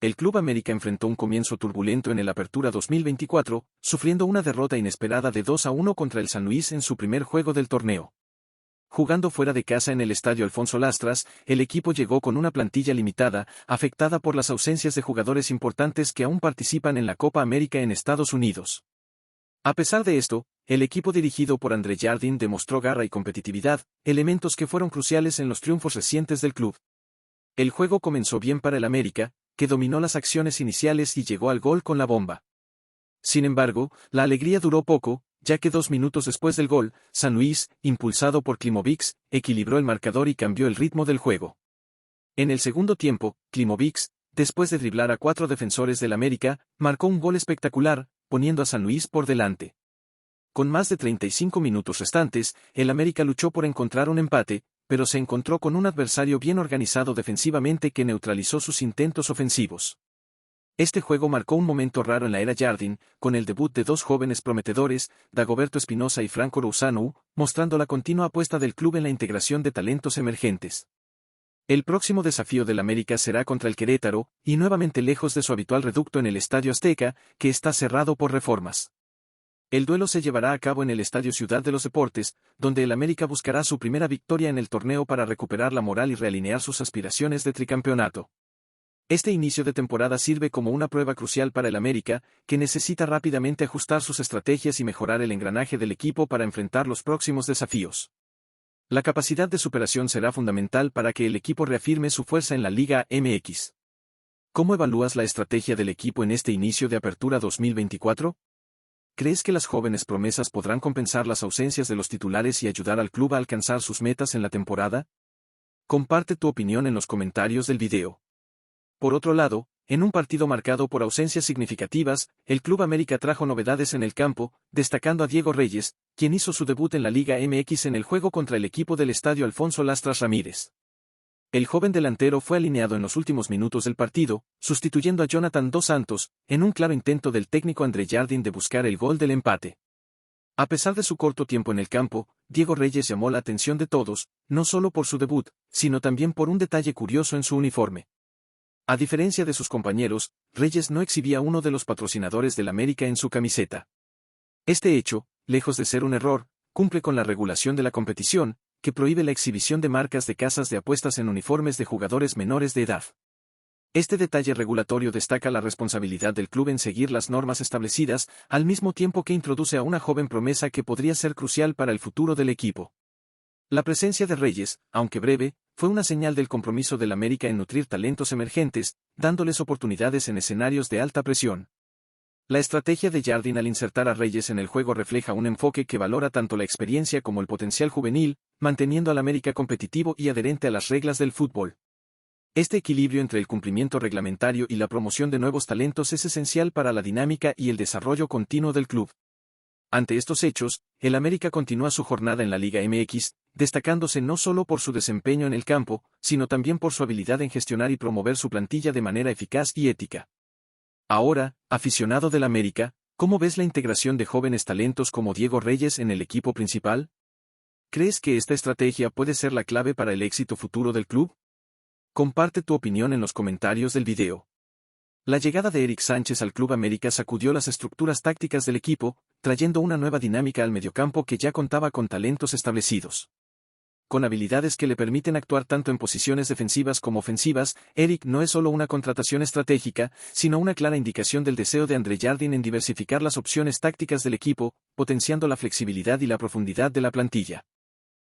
El Club América enfrentó un comienzo turbulento en el Apertura 2024, sufriendo una derrota inesperada de 2-1 contra el San Luis en su primer juego del torneo. Jugando fuera de casa en el Estadio Alfonso Lastras, el equipo llegó con una plantilla limitada, afectada por las ausencias de jugadores importantes que aún participan en la Copa América en Estados Unidos. A pesar de esto, el equipo dirigido por André Jardine demostró garra y competitividad, elementos que fueron cruciales en los triunfos recientes del club. El juego comenzó bien para el América, que dominó las acciones iniciales y llegó al gol con la bomba. Sin embargo, la alegría duró poco, ya que 2 minutos después del gol, San Luis, impulsado por Klimovich, equilibró el marcador y cambió el ritmo del juego. En el segundo tiempo, Klimovich, después de driblar a 4 defensores del América, marcó un gol espectacular, poniendo a San Luis por delante. Con más de 35 minutos restantes, el América luchó por encontrar un empate, pero se encontró con un adversario bien organizado defensivamente que neutralizó sus intentos ofensivos. Este juego marcó un momento raro en la era Jardine, con el debut de 2 jóvenes prometedores, Dagoberto Espinosa y Franco Rousanu, mostrando la continua apuesta del club en la integración de talentos emergentes. El próximo desafío del América será contra el Querétaro, y nuevamente lejos de su habitual reducto en el Estadio Azteca, que está cerrado por reformas. El duelo se llevará a cabo en el Estadio Ciudad de los Deportes, donde el América buscará su primera victoria en el torneo para recuperar la moral y realinear sus aspiraciones de tricampeonato. Este inicio de temporada sirve como una prueba crucial para el América, que necesita rápidamente ajustar sus estrategias y mejorar el engranaje del equipo para enfrentar los próximos desafíos. La capacidad de superación será fundamental para que el equipo reafirme su fuerza en la Liga MX. ¿Cómo evalúas la estrategia del equipo en este inicio de Apertura 2024? ¿Crees que las jóvenes promesas podrán compensar las ausencias de los titulares y ayudar al club a alcanzar sus metas en la temporada? Comparte tu opinión en los comentarios del video. Por otro lado, en un partido marcado por ausencias significativas, el Club América trajo novedades en el campo, destacando a Diego Reyes, quien hizo su debut en la Liga MX en el juego contra el equipo del Estadio Alfonso Lastras Ramírez. El joven delantero fue alineado en los últimos minutos del partido, sustituyendo a Jonathan Dos Santos, en un claro intento del técnico André Jardine de buscar el gol del empate. A pesar de su corto tiempo en el campo, Diego Reyes llamó la atención de todos, no solo por su debut, sino también por un detalle curioso en su uniforme. A diferencia de sus compañeros, Reyes no exhibía uno de los patrocinadores del América en su camiseta. Este hecho, lejos de ser un error, cumple con la regulación de la competición, que prohíbe la exhibición de marcas de casas de apuestas en uniformes de jugadores menores de edad. Este detalle regulatorio destaca la responsabilidad del club en seguir las normas establecidas, al mismo tiempo que introduce a una joven promesa que podría ser crucial para el futuro del equipo. La presencia de Reyes, aunque breve, fue una señal del compromiso del América en nutrir talentos emergentes, dándoles oportunidades en escenarios de alta presión. La estrategia de Jardine al insertar a Reyes en el juego refleja un enfoque que valora tanto la experiencia como el potencial juvenil, manteniendo al América competitivo y adherente a las reglas del fútbol. Este equilibrio entre el cumplimiento reglamentario y la promoción de nuevos talentos es esencial para la dinámica y el desarrollo continuo del club. Ante estos hechos, el América continúa su jornada en la Liga MX, destacándose no solo por su desempeño en el campo, sino también por su habilidad en gestionar y promover su plantilla de manera eficaz y ética. Ahora, aficionado del América, ¿cómo ves la integración de jóvenes talentos como Diego Reyes en el equipo principal? ¿Crees que esta estrategia puede ser la clave para el éxito futuro del club? Comparte tu opinión en los comentarios del video. La llegada de Eric Sánchez al Club América sacudió las estructuras tácticas del equipo, trayendo una nueva dinámica al mediocampo que ya contaba con talentos establecidos. Con habilidades que le permiten actuar tanto en posiciones defensivas como ofensivas, Eric no es solo una contratación estratégica, sino una clara indicación del deseo de André Jardine en diversificar las opciones tácticas del equipo, potenciando la flexibilidad y la profundidad de la plantilla.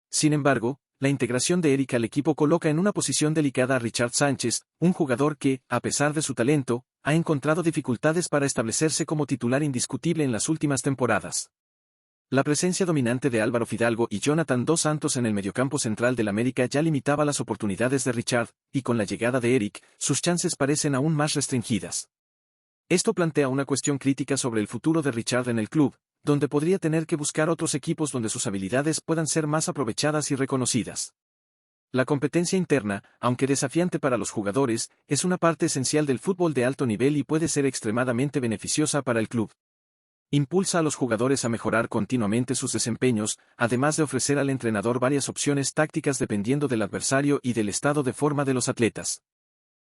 Sin embargo, la integración de Eric al equipo coloca en una posición delicada a Richard Sánchez, un jugador que, a pesar de su talento, ha encontrado dificultades para establecerse como titular indiscutible en las últimas temporadas. La presencia dominante de Álvaro Fidalgo y Jonathan Dos Santos en el mediocampo central del América ya limitaba las oportunidades de Richard, y con la llegada de Eric, sus chances parecen aún más restringidas. Esto plantea una cuestión crítica sobre el futuro de Richard en el club, donde podría tener que buscar otros equipos donde sus habilidades puedan ser más aprovechadas y reconocidas. La competencia interna, aunque desafiante para los jugadores, es una parte esencial del fútbol de alto nivel y puede ser extremadamente beneficiosa para el club. Impulsa a los jugadores a mejorar continuamente sus desempeños, además de ofrecer al entrenador varias opciones tácticas dependiendo del adversario y del estado de forma de los atletas.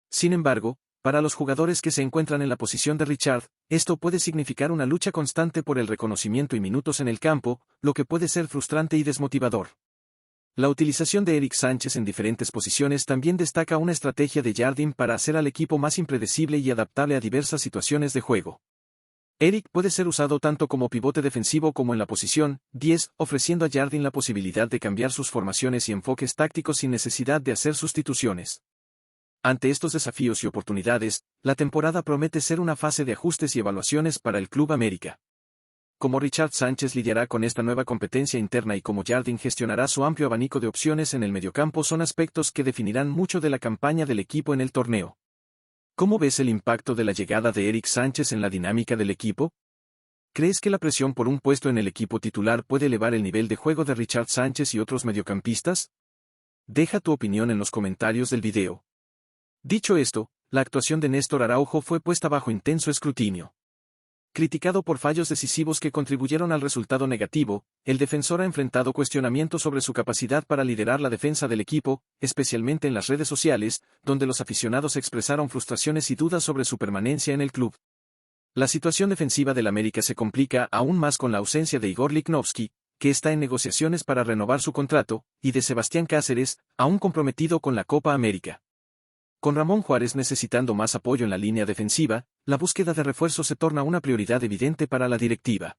Sin embargo, Para los jugadores que se encuentran en la posición de Richard, esto puede significar una lucha constante por el reconocimiento y minutos en el campo, lo que puede ser frustrante y desmotivador. La utilización de Eric Sánchez en diferentes posiciones también destaca una estrategia de Jardim para hacer al equipo más impredecible y adaptable a diversas situaciones de juego. Eric puede ser usado tanto como pivote defensivo como en la posición 10, ofreciendo a Jardim la posibilidad de cambiar sus formaciones y enfoques tácticos sin necesidad de hacer sustituciones. Ante estos desafíos y oportunidades, la temporada promete ser una fase de ajustes y evaluaciones para el Club América. Cómo Richard Sánchez lidiará con esta nueva competencia interna y cómo Jardim gestionará su amplio abanico de opciones en el mediocampo son aspectos que definirán mucho de la campaña del equipo en el torneo. ¿Cómo ves el impacto de la llegada de Eric Sánchez en la dinámica del equipo? ¿Crees que la presión por un puesto en el equipo titular puede elevar el nivel de juego de Richard Sánchez y otros mediocampistas? Deja tu opinión en los comentarios del video. Dicho esto, la actuación de Néstor Araujo fue puesta bajo intenso escrutinio. Criticado por fallos decisivos que contribuyeron al resultado negativo, el defensor ha enfrentado cuestionamientos sobre su capacidad para liderar la defensa del equipo, especialmente en las redes sociales, donde los aficionados expresaron frustraciones y dudas sobre su permanencia en el club. La situación defensiva del América se complica aún más con la ausencia de Igor Lichnowsky, que está en negociaciones para renovar su contrato, y de Sebastián Cáceres, aún comprometido con la Copa América. Con Ramón Juárez necesitando más apoyo en la línea defensiva, la búsqueda de refuerzo se torna una prioridad evidente para la directiva.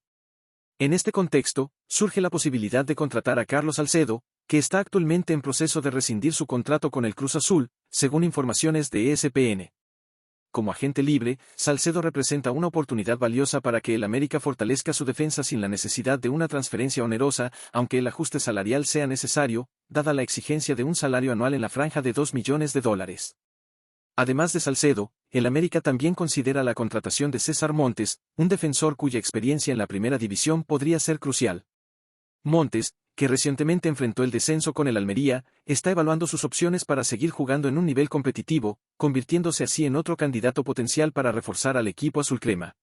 En este contexto, surge la posibilidad de contratar a Carlos Salcedo, que está actualmente en proceso de rescindir su contrato con el Cruz Azul, según informaciones de ESPN. Como agente libre, Salcedo representa una oportunidad valiosa para que el América fortalezca su defensa sin la necesidad de una transferencia onerosa, aunque el ajuste salarial sea necesario, dada la exigencia de un salario anual en la franja de $2 millones. Además de Salcedo, el América también considera la contratación de César Montes, un defensor cuya experiencia en la primera división podría ser crucial. Montes, que recientemente enfrentó el descenso con el Almería, está evaluando sus opciones para seguir jugando en un nivel competitivo, convirtiéndose así en otro candidato potencial para reforzar al equipo azulcrema.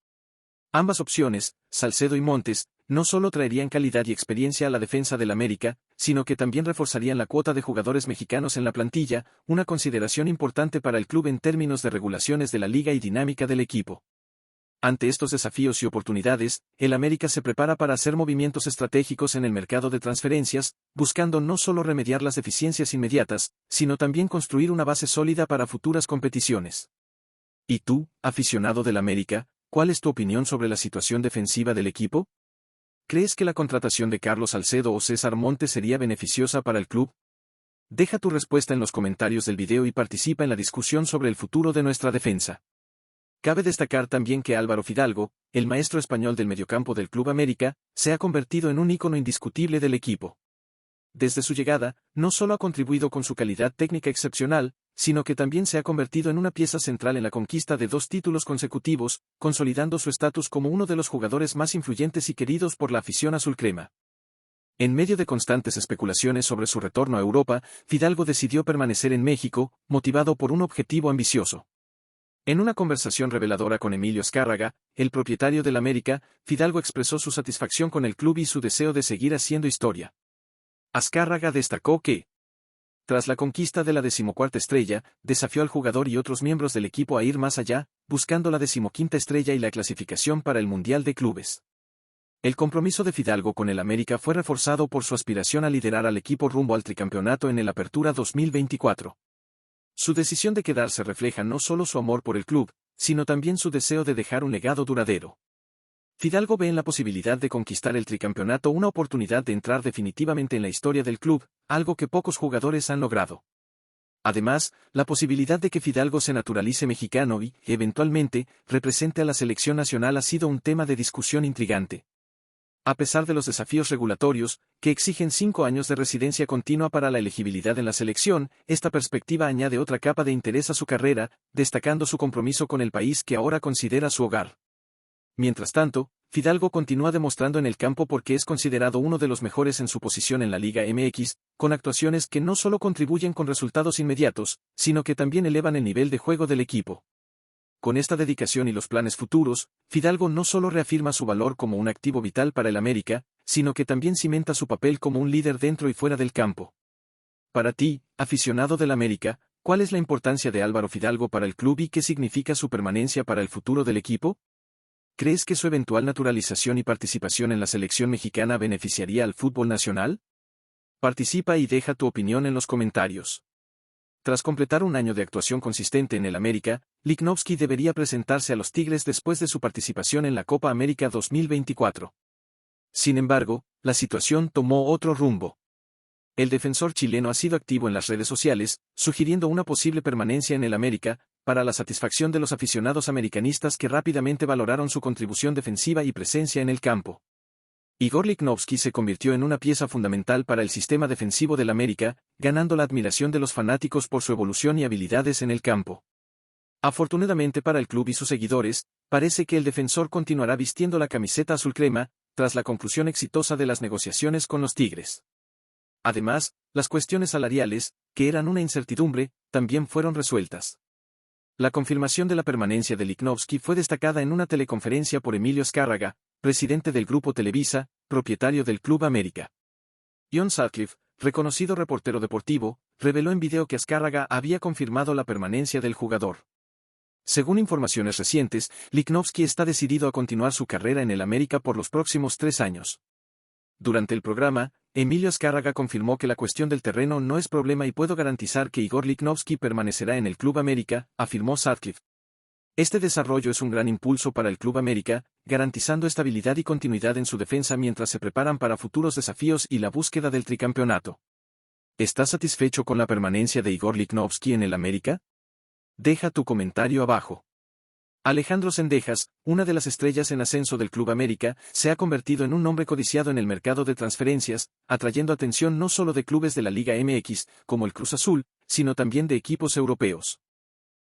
Ambas opciones, Salcedo y Montes, no solo traerían calidad y experiencia a la defensa del América, sino que también reforzarían la cuota de jugadores mexicanos en la plantilla, una consideración importante para el club en términos de regulaciones de la liga y dinámica del equipo. Ante estos desafíos y oportunidades, el América se prepara para hacer movimientos estratégicos en el mercado de transferencias, buscando no solo remediar las deficiencias inmediatas, sino también construir una base sólida para futuras competiciones. ¿Y tú, aficionado del América, cuál es tu opinión sobre la situación defensiva del equipo? ¿Crees que la contratación de Carlos Salcedo o César Montes sería beneficiosa para el club? Deja tu respuesta en los comentarios del video y participa en la discusión sobre el futuro de nuestra defensa. Cabe destacar también que Álvaro Fidalgo, el maestro español del mediocampo del Club América, se ha convertido en un ícono indiscutible del equipo. Desde su llegada, no solo ha contribuido con su calidad técnica excepcional, sino que también se ha convertido en una pieza central en la conquista de 2 títulos consecutivos, consolidando su estatus como uno de los jugadores más influyentes y queridos por la afición azulcrema. En medio de constantes especulaciones sobre su retorno a Europa, Fidalgo decidió permanecer en México, motivado por un objetivo ambicioso. En una conversación reveladora con Emilio Azcárraga, el propietario del América, Fidalgo expresó su satisfacción con el club y su deseo de seguir haciendo historia. Azcárraga destacó que, tras la conquista de la 14ª estrella, desafió al jugador y otros miembros del equipo a ir más allá, buscando la 15ª estrella y la clasificación para el Mundial de Clubes. El compromiso de Fidalgo con el América fue reforzado por su aspiración a liderar al equipo rumbo al tricampeonato en el Apertura 2024. Su decisión de quedarse refleja no solo su amor por el club, sino también su deseo de dejar un legado duradero. Fidalgo ve en la posibilidad de conquistar el tricampeonato una oportunidad de entrar definitivamente en la historia del club, algo que pocos jugadores han logrado. Además, la posibilidad de que Fidalgo se naturalice mexicano y, eventualmente, represente a la selección nacional ha sido un tema de discusión intrigante. A pesar de los desafíos regulatorios, que exigen 5 años de residencia continua para la elegibilidad en la selección, esta perspectiva añade otra capa de interés a su carrera, destacando su compromiso con el país que ahora considera su hogar. Mientras tanto, Fidalgo continúa demostrando en el campo porque es considerado uno de los mejores en su posición en la Liga MX, con actuaciones que no solo contribuyen con resultados inmediatos, sino que también elevan el nivel de juego del equipo. Con esta dedicación y los planes futuros, Fidalgo no solo reafirma su valor como un activo vital para el América, sino que también cimenta su papel como un líder dentro y fuera del campo. Para ti, aficionado del América, ¿Cuál es la importancia de Álvaro Fidalgo para el club y qué significa su permanencia para el futuro del equipo? ¿Crees que su eventual naturalización y participación en la selección mexicana beneficiaría al fútbol nacional? Participa y deja tu opinión en los comentarios. Tras completar un año de actuación consistente en el América, Lichnowsky debería presentarse a los Tigres después de su participación en la Copa América 2024. Sin embargo, la situación tomó otro rumbo. El defensor chileno ha sido activo en las redes sociales, sugiriendo una posible permanencia en el América, para la satisfacción de los aficionados americanistas que rápidamente valoraron su contribución defensiva y presencia en el campo. Igor Lichnowsky se convirtió en una pieza fundamental para el sistema defensivo del América, ganando la admiración de los fanáticos por su evolución y habilidades en el campo. Afortunadamente para el club y sus seguidores, parece que el defensor continuará vistiendo la camiseta azul crema, tras la conclusión exitosa de las negociaciones con los Tigres. Además, las cuestiones salariales, que eran una incertidumbre, también fueron resueltas. La confirmación de la permanencia de Lichnowsky fue destacada en una teleconferencia por Emilio Azcárraga, presidente del Grupo Televisa, propietario del Club América. John Sutcliffe, reconocido reportero deportivo, reveló en video que Azcárraga había confirmado la permanencia del jugador. Según informaciones recientes, Lichnowsky está decidido a continuar su carrera en el América por los próximos 3 años. Durante el programa, Emilio Azcárraga confirmó que la cuestión del terreno no es problema y puedo garantizar que Igor Lichnowsky permanecerá en el Club América, afirmó Sutcliffe. Este desarrollo es un gran impulso para el Club América, garantizando estabilidad y continuidad en su defensa mientras se preparan para futuros desafíos y la búsqueda del tricampeonato. ¿Estás satisfecho con la permanencia de Igor Lichnowsky en el América? Deja tu comentario abajo. Alejandro Zendejas, una de las estrellas en ascenso del Club América, se ha convertido en un nombre codiciado en el mercado de transferencias, atrayendo atención no solo de clubes de la Liga MX, como el Cruz Azul, sino también de equipos europeos.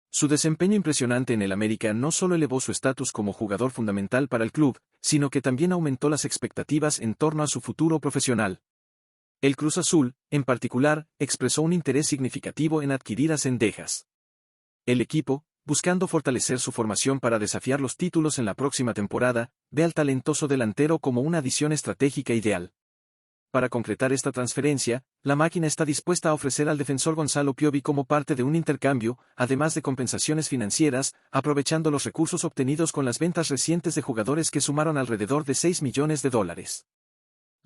Su desempeño impresionante en el América no solo elevó su estatus como jugador fundamental para el club, sino que también aumentó las expectativas en torno a su futuro profesional. El Cruz Azul, en particular, expresó un interés significativo en adquirir a Zendejas. El equipo, buscando fortalecer su formación para desafiar los títulos en la próxima temporada, ve al talentoso delantero como una adición estratégica ideal. Para concretar esta transferencia, la máquina está dispuesta a ofrecer al defensor Gonzalo Piovi como parte de un intercambio, además de compensaciones financieras, aprovechando los recursos obtenidos con las ventas recientes de jugadores que sumaron alrededor de $6 millones.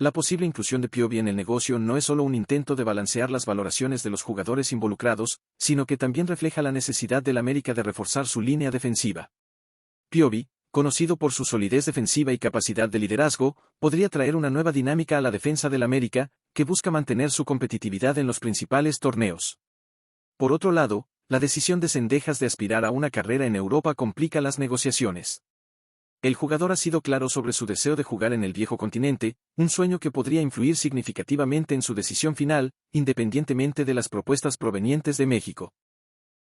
La posible inclusión de Piovi en el negocio no es solo un intento de balancear las valoraciones de los jugadores involucrados, sino que también refleja la necesidad del América de reforzar su línea defensiva. Piovi, conocido por su solidez defensiva y capacidad de liderazgo, podría traer una nueva dinámica a la defensa del América, que busca mantener su competitividad en los principales torneos. Por otro lado, la decisión de Zendejas de aspirar a una carrera en Europa complica las negociaciones. El jugador ha sido claro sobre su deseo de jugar en el viejo continente, un sueño que podría influir significativamente en su decisión final, independientemente de las propuestas provenientes de México.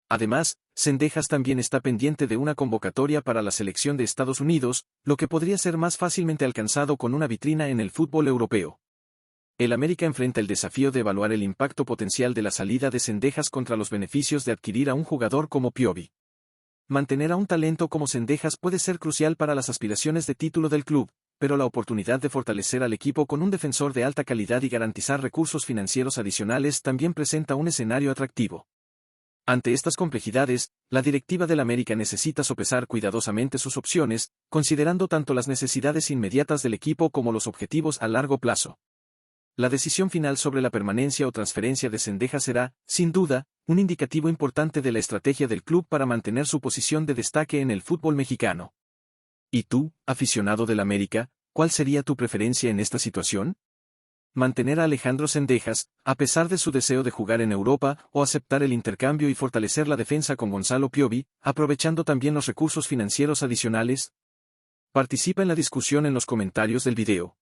Además, Zendejas también está pendiente de una convocatoria para la selección de Estados Unidos, lo que podría ser más fácilmente alcanzado con una vitrina en el fútbol europeo. El América enfrenta el desafío de evaluar el impacto potencial de la salida de Zendejas contra los beneficios de adquirir a un jugador como Piovi. Mantener a un talento como Zendejas puede ser crucial para las aspiraciones de título del club, pero la oportunidad de fortalecer al equipo con un defensor de alta calidad y garantizar recursos financieros adicionales también presenta un escenario atractivo. Ante estas complejidades, la directiva del América necesita sopesar cuidadosamente sus opciones, considerando tanto las necesidades inmediatas del equipo como los objetivos a largo plazo. La decisión final sobre la permanencia o transferencia de Zendejas será, sin duda, un indicativo importante de la estrategia del club para mantener su posición de destaque en el fútbol mexicano. ¿Y tú, aficionado del América, cuál sería tu preferencia en esta situación? ¿Mantener a Alejandro Zendejas, a pesar de su deseo de jugar en Europa, o aceptar el intercambio y fortalecer la defensa con Gonzalo Piovi, aprovechando también los recursos financieros adicionales? Participa en la discusión en los comentarios del video.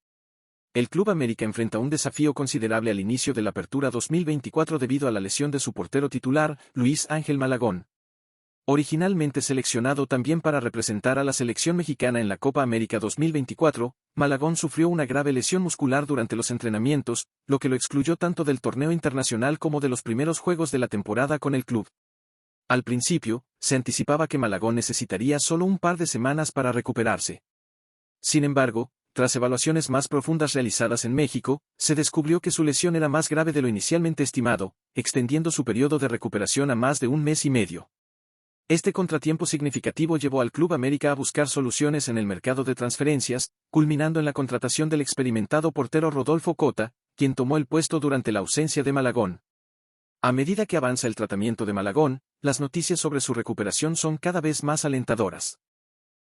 El Club América enfrenta un desafío considerable al inicio de la Apertura 2024 debido a la lesión de su portero titular, Luis Ángel Malagón. Originalmente seleccionado también para representar a la selección mexicana en la Copa América 2024, Malagón sufrió una grave lesión muscular durante los entrenamientos, lo que lo excluyó tanto del torneo internacional como de los primeros juegos de la temporada con el club. Al principio, se anticipaba que Malagón necesitaría solo un par de semanas para recuperarse. Sin embargo, tras evaluaciones más profundas realizadas en México, se descubrió que su lesión era más grave de lo inicialmente estimado, extendiendo su periodo de recuperación a más de un mes y medio. Este contratiempo significativo llevó al Club América a buscar soluciones en el mercado de transferencias, culminando en la contratación del experimentado portero Rodolfo Cota, quien tomó el puesto durante la ausencia de Malagón. A medida que avanza el tratamiento de Malagón, las noticias sobre su recuperación son cada vez más alentadoras.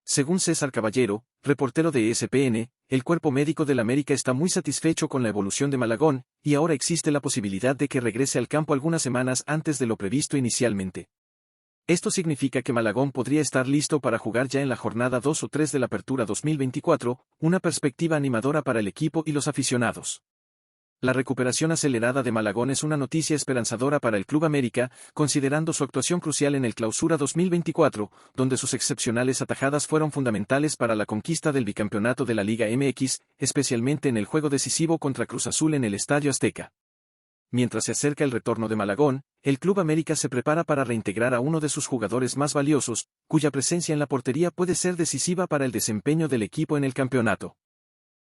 Según César Caballero, reportero de ESPN, el cuerpo médico del América está muy satisfecho con la evolución de Malagón, y ahora existe la posibilidad de que regrese al campo algunas semanas antes de lo previsto inicialmente. Esto significa que Malagón podría estar listo para jugar ya en la jornada 2 o 3 de la Apertura 2024, una perspectiva animadora para el equipo y los aficionados. La recuperación acelerada de Malagón es una noticia esperanzadora para el Club América, considerando su actuación crucial en el Clausura 2024, donde sus excepcionales atajadas fueron fundamentales para la conquista del bicampeonato de la Liga MX, especialmente en el juego decisivo contra Cruz Azul en el Estadio Azteca. Mientras se acerca el retorno de Malagón, el Club América se prepara para reintegrar a uno de sus jugadores más valiosos, cuya presencia en la portería puede ser decisiva para el desempeño del equipo en el campeonato.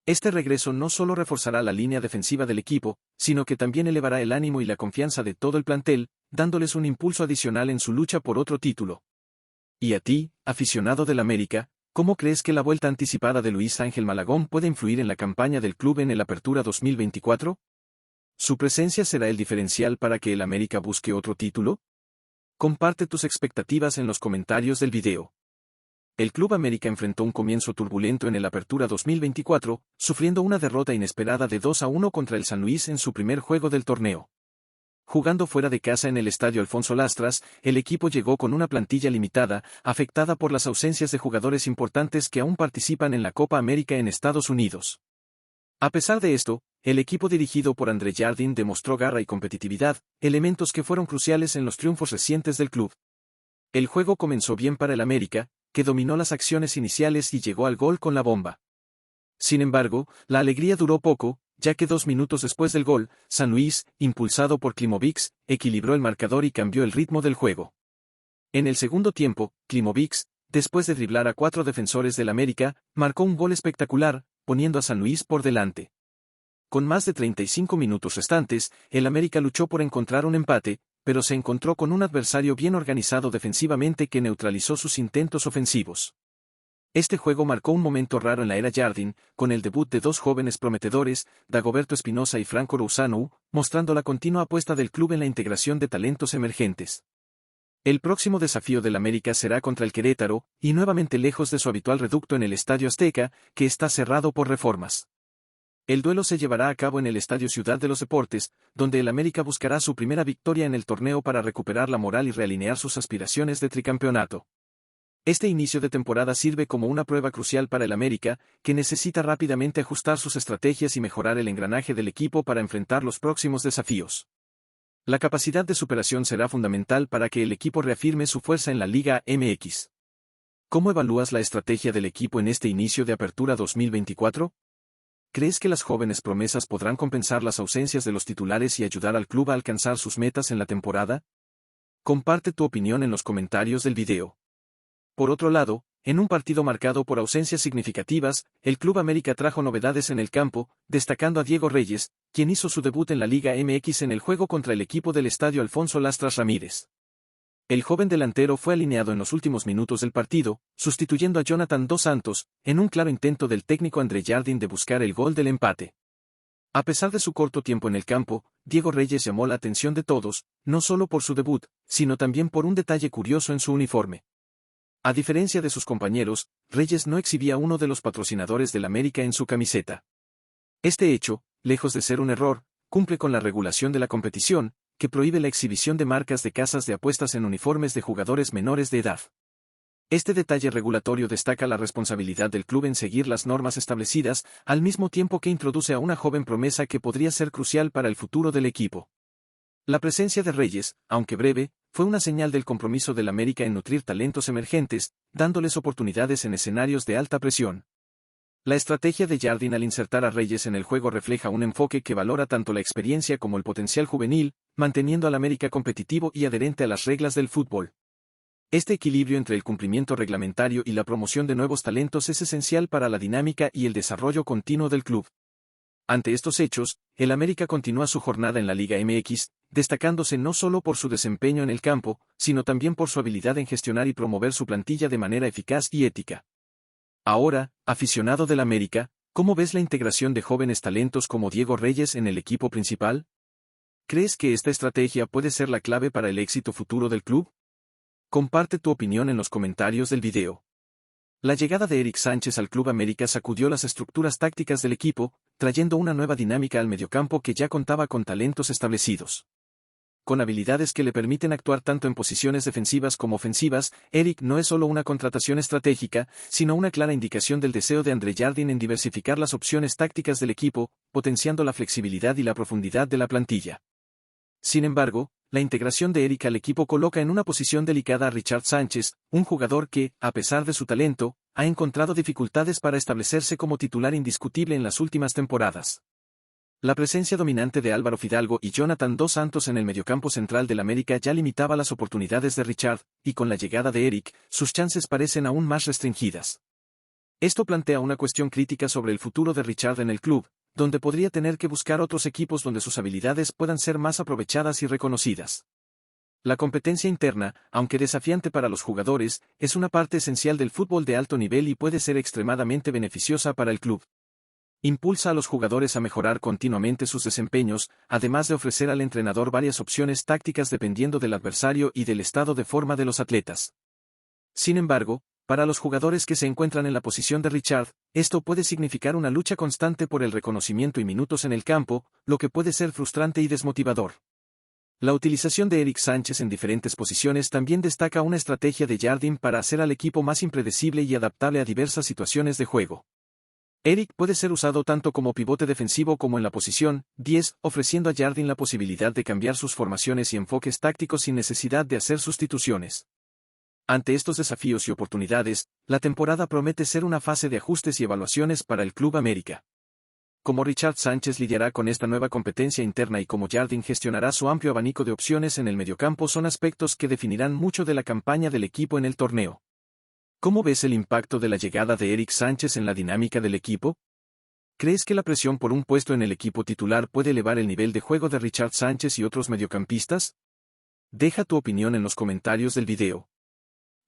Este regreso no solo reforzará la línea defensiva del equipo, sino que también elevará el ánimo y la confianza de todo el plantel, dándoles un impulso adicional en su lucha por otro título. ¿Y a ti, aficionado del América, cómo crees que la vuelta anticipada de Luis Ángel Malagón puede influir en la campaña del club en el Apertura 2024? ¿Su presencia será el diferencial para que el América busque otro título? Comparte tus expectativas en los comentarios del video. El Club América enfrentó un comienzo turbulento en el Apertura 2024, sufriendo una derrota inesperada de 2-1 contra el San Luis en su primer juego del torneo. Jugando fuera de casa en el Estadio Alfonso Lastras, el equipo llegó con una plantilla limitada, afectada por las ausencias de jugadores importantes que aún participan en la Copa América en Estados Unidos. A pesar de esto, el equipo dirigido por André Jardín demostró garra y competitividad, elementos que fueron cruciales en los triunfos recientes del club. El juego comenzó bien para el América, que dominó las acciones iniciales y llegó al gol con la bomba. Sin embargo, la alegría duró poco, ya que 2 minutos después del gol, San Luis, impulsado por Klimovich, equilibró el marcador y cambió el ritmo del juego. En el segundo tiempo, Klimovich, después de driblar a 4 defensores del América, marcó un gol espectacular, poniendo a San Luis por delante. Con más de 35 minutos restantes, el América luchó por encontrar un empate, pero se encontró con un adversario bien organizado defensivamente que neutralizó sus intentos ofensivos. Este juego marcó un momento raro en la era Jardín, con el debut de 2 jóvenes prometedores, Dagoberto Espinosa y Franco Rousanu, mostrando la continua apuesta del club en la integración de talentos emergentes. El próximo desafío del América será contra el Querétaro, y nuevamente lejos de su habitual reducto en el Estadio Azteca, que está cerrado por reformas. El duelo se llevará a cabo en el Estadio Ciudad de los Deportes, donde el América buscará su primera victoria en el torneo para recuperar la moral y realinear sus aspiraciones de tricampeonato. Este inicio de temporada sirve como una prueba crucial para el América, que necesita rápidamente ajustar sus estrategias y mejorar el engranaje del equipo para enfrentar los próximos desafíos. La capacidad de superación será fundamental para que el equipo reafirme su fuerza en la Liga MX. ¿Cómo evalúas la estrategia del equipo en este inicio de Apertura 2024? ¿Crees que las jóvenes promesas podrán compensar las ausencias de los titulares y ayudar al club a alcanzar sus metas en la temporada? Comparte tu opinión en los comentarios del video. Por otro lado, en un partido marcado por ausencias significativas, el Club América trajo novedades en el campo, destacando a Diego Reyes, quien hizo su debut en la Liga MX en el juego contra el equipo del Estadio Alfonso Lastras Ramírez. El joven delantero fue alineado en los últimos minutos del partido, sustituyendo a Jonathan Dos Santos, en un claro intento del técnico André Jardín de buscar el gol del empate. A pesar de su corto tiempo en el campo, Diego Reyes llamó la atención de todos, no solo por su debut, sino también por un detalle curioso en su uniforme. A diferencia de sus compañeros, Reyes no exhibía uno de los patrocinadores del América en su camiseta. Este hecho, lejos de ser un error, cumple con la regulación de la competición, que prohíbe la exhibición de marcas de casas de apuestas en uniformes de jugadores menores de edad. Este detalle regulatorio destaca la responsabilidad del club en seguir las normas establecidas, al mismo tiempo que introduce a una joven promesa que podría ser crucial para el futuro del equipo. La presencia de Reyes, aunque breve, fue una señal del compromiso del América en nutrir talentos emergentes, dándoles oportunidades en escenarios de alta presión. La estrategia de Jardín al insertar a Reyes en el juego refleja un enfoque que valora tanto la experiencia como el potencial juvenil, manteniendo al América competitivo y adherente a las reglas del fútbol. Este equilibrio entre el cumplimiento reglamentario y la promoción de nuevos talentos es esencial para la dinámica y el desarrollo continuo del club. Ante estos hechos, el América continúa su jornada en la Liga MX, destacándose no solo por su desempeño en el campo, sino también por su habilidad en gestionar y promover su plantilla de manera eficaz y ética. Ahora, aficionado del América, ¿cómo ves la integración de jóvenes talentos como Diego Reyes en el equipo principal? ¿Crees que esta estrategia puede ser la clave para el éxito futuro del club? Comparte tu opinión en los comentarios del video. La llegada de Eric Sánchez al Club América sacudió las estructuras tácticas del equipo, trayendo una nueva dinámica al mediocampo que ya contaba con talentos establecidos. Con habilidades que le permiten actuar tanto en posiciones defensivas como ofensivas, Eric no es solo una contratación estratégica, sino una clara indicación del deseo de André Jardine en diversificar las opciones tácticas del equipo, potenciando la flexibilidad y la profundidad de la plantilla. Sin embargo, la integración de Eric al equipo coloca en una posición delicada a Richard Sánchez, un jugador que, a pesar de su talento, ha encontrado dificultades para establecerse como titular indiscutible en las últimas temporadas. La presencia dominante de Álvaro Fidalgo y Jonathan Dos Santos en el mediocampo central del América ya limitaba las oportunidades de Richard, y con la llegada de Eric, sus chances parecen aún más restringidas. Esto plantea una cuestión crítica sobre el futuro de Richard en el club, donde podría tener que buscar otros equipos donde sus habilidades puedan ser más aprovechadas y reconocidas. La competencia interna, aunque desafiante para los jugadores, es una parte esencial del fútbol de alto nivel y puede ser extremadamente beneficiosa para el club. Impulsa a los jugadores a mejorar continuamente sus desempeños, además de ofrecer al entrenador varias opciones tácticas dependiendo del adversario y del estado de forma de los atletas. Sin embargo, para los jugadores que se encuentran en la posición de Richard, esto puede significar una lucha constante por el reconocimiento y minutos en el campo, lo que puede ser frustrante y desmotivador. La utilización de Eric Sánchez en diferentes posiciones también destaca una estrategia de Jardine para hacer al equipo más impredecible y adaptable a diversas situaciones de juego. Eric puede ser usado tanto como pivote defensivo como en la posición 10, ofreciendo a Jardine la posibilidad de cambiar sus formaciones y enfoques tácticos sin necesidad de hacer sustituciones. Ante estos desafíos y oportunidades, la temporada promete ser una fase de ajustes y evaluaciones para el Club América. Cómo Richard Sánchez lidiará con esta nueva competencia interna y cómo Jardine gestionará su amplio abanico de opciones en el mediocampo son aspectos que definirán mucho de la campaña del equipo en el torneo. ¿Cómo ves el impacto de la llegada de Eric Sánchez en la dinámica del equipo? ¿Crees que la presión por un puesto en el equipo titular puede elevar el nivel de juego de Richard Sánchez y otros mediocampistas? Deja tu opinión en los comentarios del video.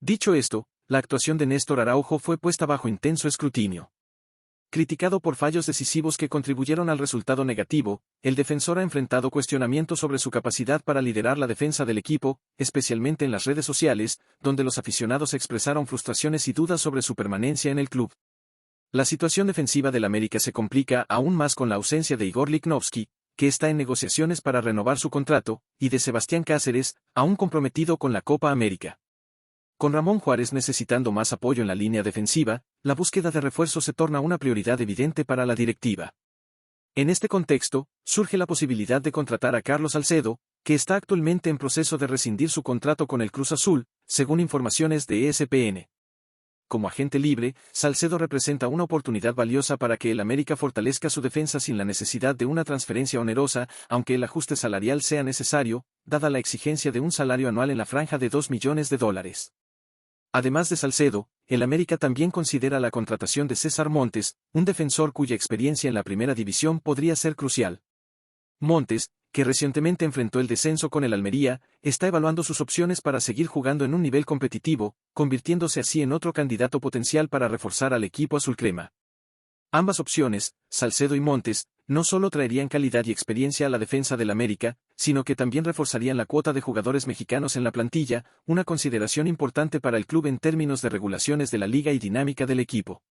Dicho esto, la actuación de Néstor Araujo fue puesta bajo intenso escrutinio. Criticado por fallos decisivos que contribuyeron al resultado negativo, el defensor ha enfrentado cuestionamientos sobre su capacidad para liderar la defensa del equipo, especialmente en las redes sociales, donde los aficionados expresaron frustraciones y dudas sobre su permanencia en el club. La situación defensiva del América se complica aún más con la ausencia de Igor Lichnowsky, que está en negociaciones para renovar su contrato, y de Sebastián Cáceres, aún comprometido con la Copa América. Con Ramón Juárez necesitando más apoyo en la línea defensiva, la búsqueda de refuerzos se torna una prioridad evidente para la directiva. En este contexto, surge la posibilidad de contratar a Carlos Salcedo, que está actualmente en proceso de rescindir su contrato con el Cruz Azul, según informaciones de ESPN. Como agente libre, Salcedo representa una oportunidad valiosa para que el América fortalezca su defensa sin la necesidad de una transferencia onerosa, aunque el ajuste salarial sea necesario, dada la exigencia de un salario anual en la franja de $2 millones. Además de Salcedo, el América también considera la contratación de César Montes, un defensor cuya experiencia en la primera división podría ser crucial. Montes, que recientemente enfrentó el descenso con el Almería, está evaluando sus opciones para seguir jugando en un nivel competitivo, convirtiéndose así en otro candidato potencial para reforzar al equipo azulcrema. Ambas opciones, Salcedo y Montes, no solo traerían calidad y experiencia a la defensa del América, sino que también reforzarían la cuota de jugadores mexicanos en la plantilla, una consideración importante para el club en términos de regulaciones de la liga y dinámica del equipo.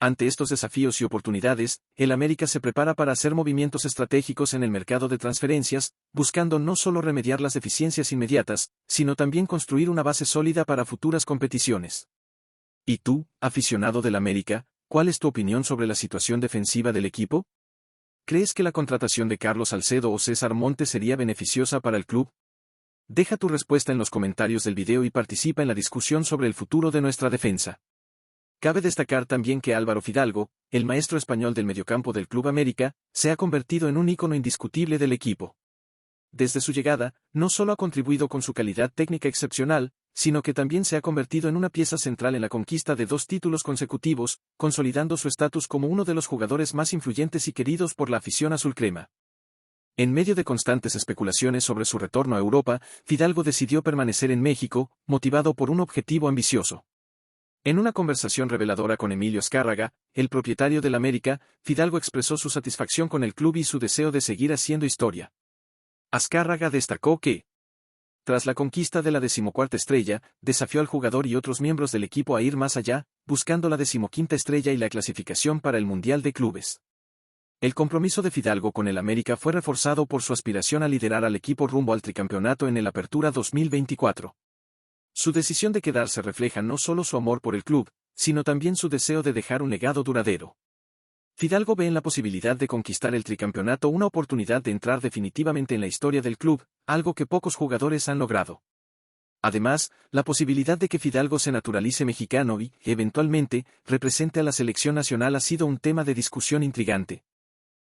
Ante estos desafíos y oportunidades, el América se prepara para hacer movimientos estratégicos en el mercado de transferencias, buscando no solo remediar las deficiencias inmediatas, sino también construir una base sólida para futuras competiciones. ¿Y tú, aficionado del América, cuál es tu opinión sobre la situación defensiva del equipo? ¿Crees que la contratación de Carlos Salcedo o César Montes sería beneficiosa para el club? Deja tu respuesta en los comentarios del video y participa en la discusión sobre el futuro de nuestra defensa. Cabe destacar también que Álvaro Fidalgo, el maestro español del mediocampo del Club América, se ha convertido en un ícono indiscutible del equipo. Desde su llegada, no solo ha contribuido con su calidad técnica excepcional, sino que también se ha convertido en una pieza central en la conquista de 2 títulos consecutivos, consolidando su estatus como uno de los jugadores más influyentes y queridos por la afición azulcrema. En medio de constantes especulaciones sobre su retorno a Europa, Fidalgo decidió permanecer en México, motivado por un objetivo ambicioso. En una conversación reveladora con Emilio Azcárraga, el propietario del América, Fidalgo expresó su satisfacción con el club y su deseo de seguir haciendo historia. Azcárraga destacó que, tras la conquista de la 14ª estrella, desafió al jugador y otros miembros del equipo a ir más allá, buscando la 15ª estrella y la clasificación para el Mundial de Clubes. El compromiso de Fidalgo con el América fue reforzado por su aspiración a liderar al equipo rumbo al tricampeonato en el Apertura 2024. Su decisión de quedarse refleja no solo su amor por el club, sino también su deseo de dejar un legado duradero. Fidalgo ve en la posibilidad de conquistar el tricampeonato una oportunidad de entrar definitivamente en la historia del club, algo que pocos jugadores han logrado. Además, la posibilidad de que Fidalgo se naturalice mexicano y, eventualmente, represente a la selección nacional ha sido un tema de discusión intrigante.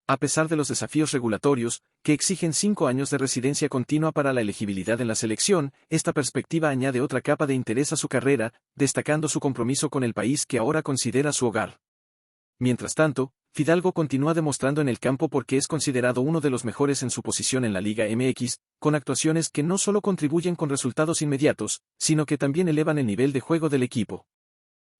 A pesar de los desafíos regulatorios, que exigen 5 años de residencia continua para la elegibilidad en la selección, esta perspectiva añade otra capa de interés a su carrera, destacando su compromiso con el país que ahora considera su hogar. Mientras tanto, Fidalgo continúa demostrando en el campo por qué es considerado uno de los mejores en su posición en la Liga MX, con actuaciones que no solo contribuyen con resultados inmediatos, sino que también elevan el nivel de juego del equipo.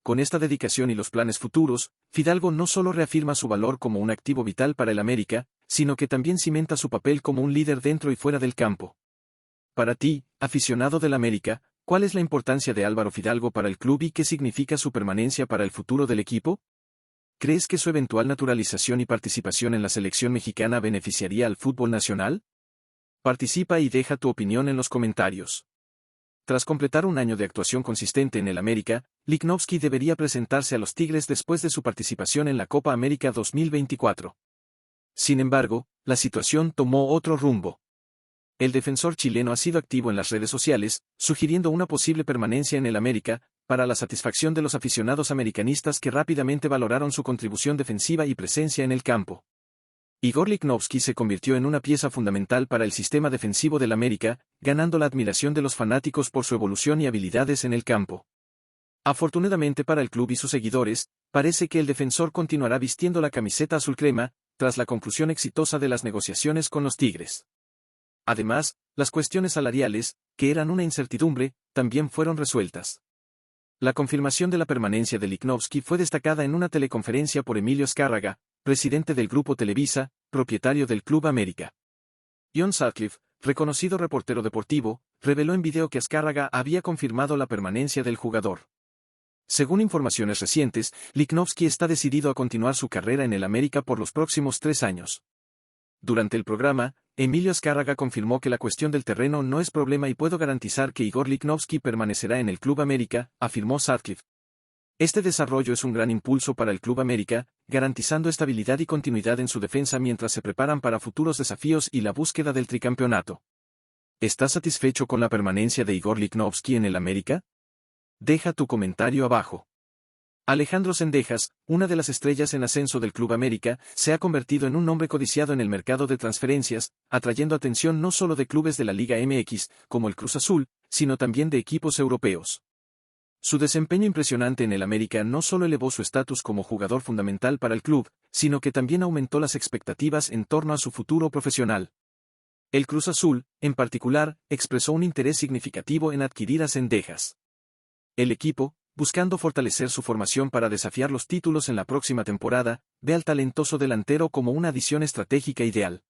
Con esta dedicación y los planes futuros, Fidalgo no solo reafirma su valor como un activo vital para el América, sino que también cimenta su papel como un líder dentro y fuera del campo. Para ti, aficionado del América, ¿cuál es la importancia de Álvaro Fidalgo para el club y qué significa su permanencia para el futuro del equipo? ¿Crees que su eventual naturalización y participación en la selección mexicana beneficiaría al fútbol nacional? Participa y deja tu opinión en los comentarios. Tras completar un año de actuación consistente en el América, Lichnowsky debería presentarse a los Tigres después de su participación en la Copa América 2024. Sin embargo, la situación tomó otro rumbo. El defensor chileno ha sido activo en las redes sociales, sugiriendo una posible permanencia en el América, para la satisfacción de los aficionados americanistas que rápidamente valoraron su contribución defensiva y presencia en el campo. Igor Lichnowsky se convirtió en una pieza fundamental para el sistema defensivo del América, ganando la admiración de los fanáticos por su evolución y habilidades en el campo. Afortunadamente para el club y sus seguidores, parece que el defensor continuará vistiendo la camiseta azulcrema, tras la conclusión exitosa de las negociaciones con los Tigres. Además, las cuestiones salariales, que eran una incertidumbre, también fueron resueltas. La confirmación de la permanencia de Lichnowsky fue destacada en una teleconferencia por Emilio Azcárraga, presidente del Grupo Televisa, propietario del Club América. John Sutcliffe, reconocido reportero deportivo, reveló en video que Azcárraga había confirmado la permanencia del jugador. Según informaciones recientes, Lichnowsky está decidido a continuar su carrera en el América por los próximos 3 años. Durante el programa, Emilio Azcárraga confirmó que la cuestión del terreno no es problema y puedo garantizar que Igor Lichnowsky permanecerá en el Club América, afirmó Sutcliffe. Este desarrollo es un gran impulso para el Club América, garantizando estabilidad y continuidad en su defensa mientras se preparan para futuros desafíos y la búsqueda del tricampeonato. ¿Estás satisfecho con la permanencia de Igor Lichnowsky en el América? Deja tu comentario abajo. Alejandro Zendejas, una de las estrellas en ascenso del Club América, se ha convertido en un nombre codiciado en el mercado de transferencias, atrayendo atención no solo de clubes de la Liga MX, como el Cruz Azul, sino también de equipos europeos. Su desempeño impresionante en el América no solo elevó su estatus como jugador fundamental para el club, sino que también aumentó las expectativas en torno a su futuro profesional. El Cruz Azul, en particular, expresó un interés significativo en adquirir a Zendejas. El equipo, buscando fortalecer su formación para desafiar los títulos en la próxima temporada, ve al talentoso delantero como una adición estratégica ideal.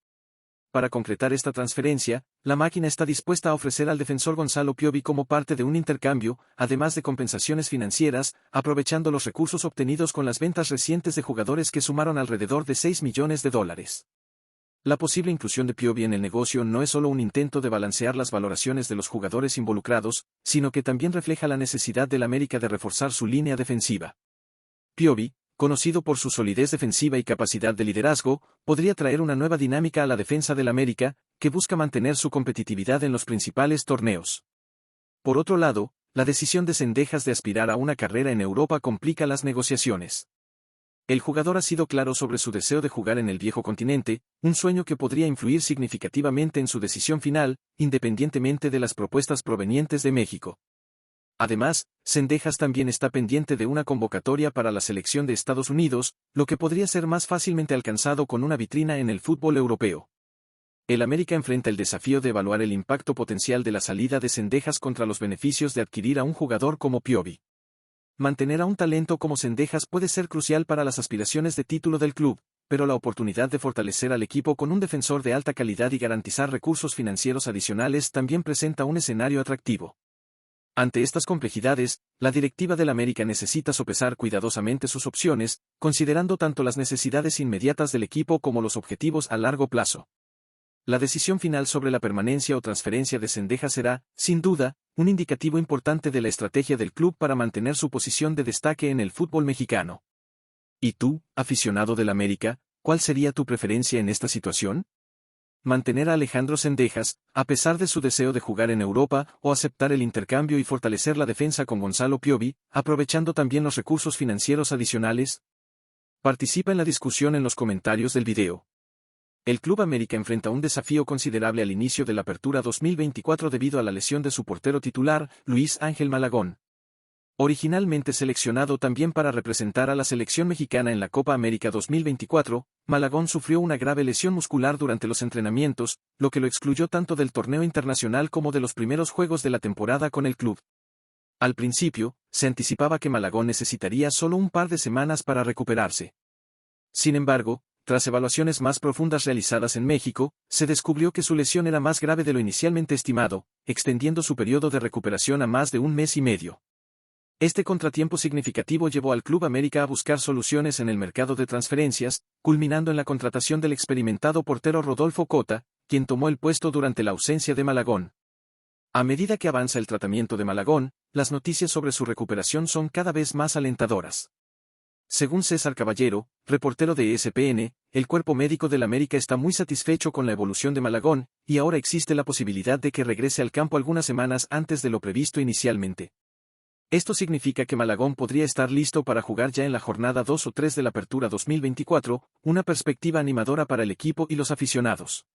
Para concretar esta transferencia, la máquina está dispuesta a ofrecer al defensor Gonzalo Piovi como parte de un intercambio, además de compensaciones financieras, aprovechando los recursos obtenidos con las ventas recientes de jugadores que sumaron alrededor de $6 millones. La posible inclusión de Piovi en el negocio no es solo un intento de balancear las valoraciones de los jugadores involucrados, sino que también refleja la necesidad del América de reforzar su línea defensiva. Piovi, conocido por su solidez defensiva y capacidad de liderazgo, podría traer una nueva dinámica a la defensa del América, que busca mantener su competitividad en los principales torneos. Por otro lado, la decisión de Zendejas de aspirar a una carrera en Europa complica las negociaciones. El jugador ha sido claro sobre su deseo de jugar en el viejo continente, un sueño que podría influir significativamente en su decisión final, independientemente de las propuestas provenientes de México. Además, Cendejas también está pendiente de una convocatoria para la selección de Estados Unidos, lo que podría ser más fácilmente alcanzado con una vitrina en el fútbol europeo. El América enfrenta el desafío de evaluar el impacto potencial de la salida de Cendejas contra los beneficios de adquirir a un jugador como Piovi. Mantener a un talento como Cendejas puede ser crucial para las aspiraciones de título del club, pero la oportunidad de fortalecer al equipo con un defensor de alta calidad y garantizar recursos financieros adicionales también presenta un escenario atractivo. Ante estas complejidades, la directiva del América necesita sopesar cuidadosamente sus opciones, considerando tanto las necesidades inmediatas del equipo como los objetivos a largo plazo. La decisión final sobre la permanencia o transferencia de Cendejas será, sin duda, un indicativo importante de la estrategia del club para mantener su posición de destaque en el fútbol mexicano. ¿Y tú, aficionado del América, cuál sería tu preferencia en esta situación? ¿Mantener a Alejandro Cendejas, a pesar de su deseo de jugar en Europa, o aceptar el intercambio y fortalecer la defensa con Gonzalo Piovi, aprovechando también los recursos financieros adicionales? Participa en la discusión en los comentarios del video. El Club América enfrenta un desafío considerable al inicio de la Apertura 2024 debido a la lesión de su portero titular, Luis Ángel Malagón. Originalmente seleccionado también para representar a la selección mexicana en la Copa América 2024, Malagón sufrió una grave lesión muscular durante los entrenamientos, lo que lo excluyó tanto del torneo internacional como de los primeros juegos de la temporada con el club. Al principio, se anticipaba que Malagón necesitaría solo un par de semanas para recuperarse. Sin embargo, tras evaluaciones más profundas realizadas en México, se descubrió que su lesión era más grave de lo inicialmente estimado, extendiendo su periodo de recuperación a más de un mes y medio. Este contratiempo significativo llevó al Club América a buscar soluciones en el mercado de transferencias, culminando en la contratación del experimentado portero Rodolfo Cota, quien tomó el puesto durante la ausencia de Malagón. A medida que avanza el tratamiento de Malagón, las noticias sobre su recuperación son cada vez más alentadoras. Según César Caballero, reportero de ESPN, el cuerpo médico del América está muy satisfecho con la evolución de Malagón, y ahora existe la posibilidad de que regrese al campo algunas semanas antes de lo previsto inicialmente. Esto significa que Malagón podría estar listo para jugar ya en la jornada 2 o 3 de la Apertura 2024, una perspectiva animadora para el equipo y los aficionados.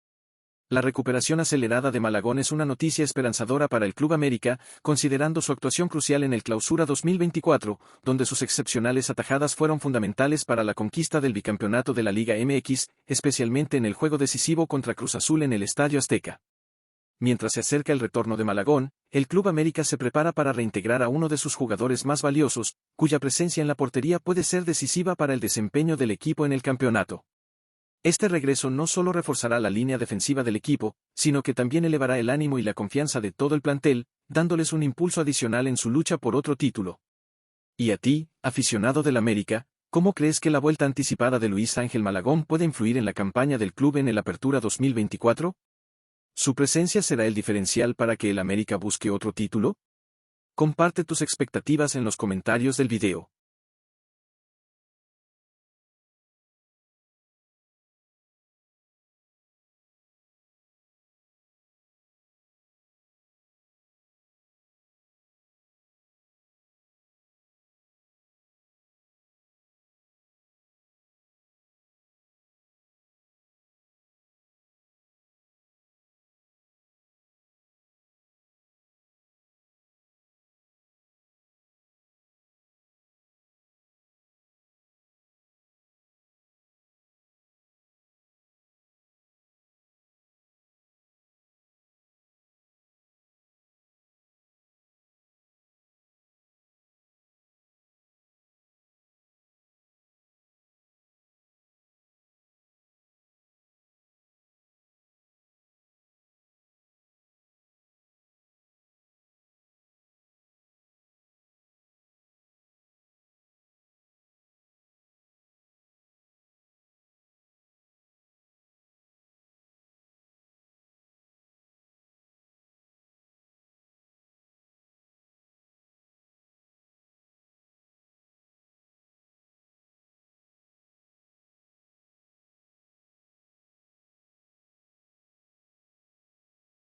La recuperación acelerada de Malagón es una noticia esperanzadora para el Club América, considerando su actuación crucial en el Clausura 2024, donde sus excepcionales atajadas fueron fundamentales para la conquista del bicampeonato de la Liga MX, especialmente en el juego decisivo contra Cruz Azul en el Estadio Azteca. Mientras se acerca el retorno de Malagón, el Club América se prepara para reintegrar a uno de sus jugadores más valiosos, cuya presencia en la portería puede ser decisiva para el desempeño del equipo en el campeonato. Este regreso no solo reforzará la línea defensiva del equipo, sino que también elevará el ánimo y la confianza de todo el plantel, dándoles un impulso adicional en su lucha por otro título. ¿Y a ti, aficionado del América, cómo crees que la vuelta anticipada de Luis Ángel Malagón puede influir en la campaña del club en el Apertura 2024? ¿Su presencia será el diferencial para que el América busque otro título? Comparte tus expectativas en los comentarios del video.